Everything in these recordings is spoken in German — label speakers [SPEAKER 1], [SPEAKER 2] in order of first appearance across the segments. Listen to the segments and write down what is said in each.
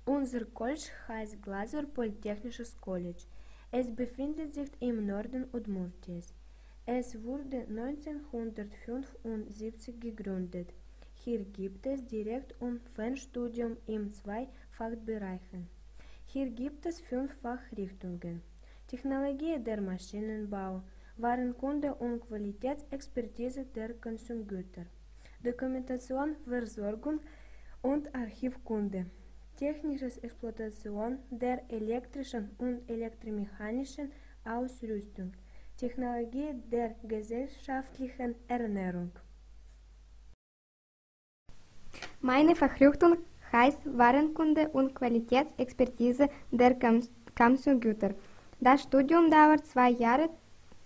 [SPEAKER 1] Unser College heißt Glasgow Polytechnisches College. Es befindet sich im Norden Udmurtiens. Es wurde 1975 gegründet. Hier gibt es Direkt- und Fernstudium in 2 Fachbereichen. Hier gibt es 5 Fachrichtungen: Technologie der Maschinenbau, Warenkunde und Qualitätsexpertise der Konsumgüter, Dokumentation, Versorgung und Archivkunde, technische Exploitation der elektrischen und elektromechanischen Ausrüstung, Technologie der gesellschaftlichen Ernährung.
[SPEAKER 2] Meine Fachrichtung heißt Warenkunde und Qualitätsexpertise der Konsumgüter. Das Studium dauert 2 Jahre,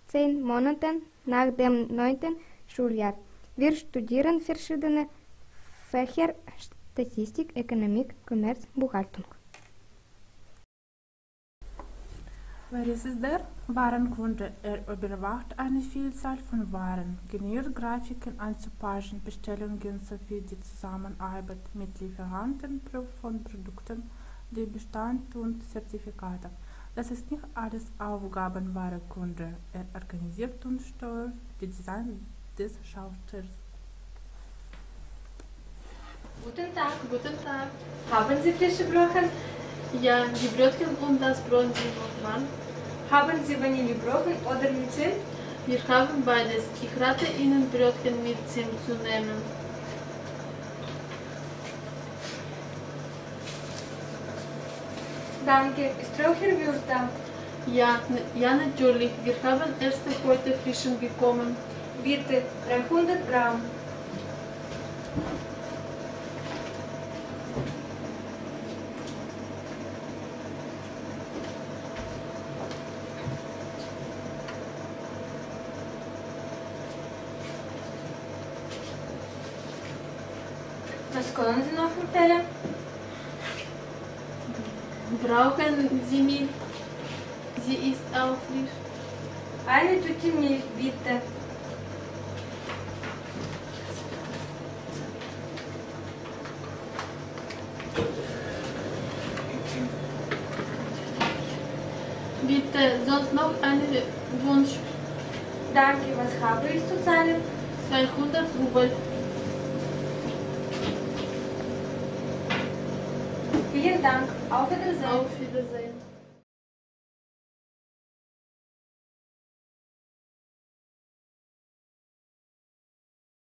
[SPEAKER 2] 10 Monate nach dem 9. Schuljahr. Wir studieren verschiedene Fächer: Statistik, Ökonomik, Kommerz, Buchhaltung.
[SPEAKER 3] Wer ist der Warenkunde? Er überwacht eine Vielzahl von Waren, generiert Grafiken, anzupassen, Bestellungen sowie die Zusammenarbeit mit Lieferanten, Prüft von Produkten, den Bestand und Zertifikate. Das ist nicht alles Aufgaben Warenkunde. Er organisiert und steuert die Design des Schaustels.
[SPEAKER 4] Guten Tag.
[SPEAKER 5] Guten Tag.
[SPEAKER 4] Haben Sie frische Brocken?
[SPEAKER 5] Ja, die Brötchen und das Brot sind noch warm.
[SPEAKER 4] Haben Sie Vanillebrocken oder mit Zimt?
[SPEAKER 5] Wir haben beides. Ich rate Ihnen, Brötchen mit Zimt zu nehmen.
[SPEAKER 4] Danke. Ist Räucherwurst da?
[SPEAKER 5] Ja, natürlich. Wir haben erst heute frischen bekommen.
[SPEAKER 4] Bitte, 300 Gramm. Was können Sie noch empfehlen?
[SPEAKER 5] Brauchen Sie Milch? Sie ist auch frisch.
[SPEAKER 4] Eine Tüte Milch, bitte.
[SPEAKER 5] Bitte, sonst noch einen Wunsch.
[SPEAKER 4] Danke, was habe ich zu zahlen?
[SPEAKER 5] 200 Rubel.
[SPEAKER 4] Vielen Dank. Auf Wiedersehen.
[SPEAKER 5] Auf Wiedersehen.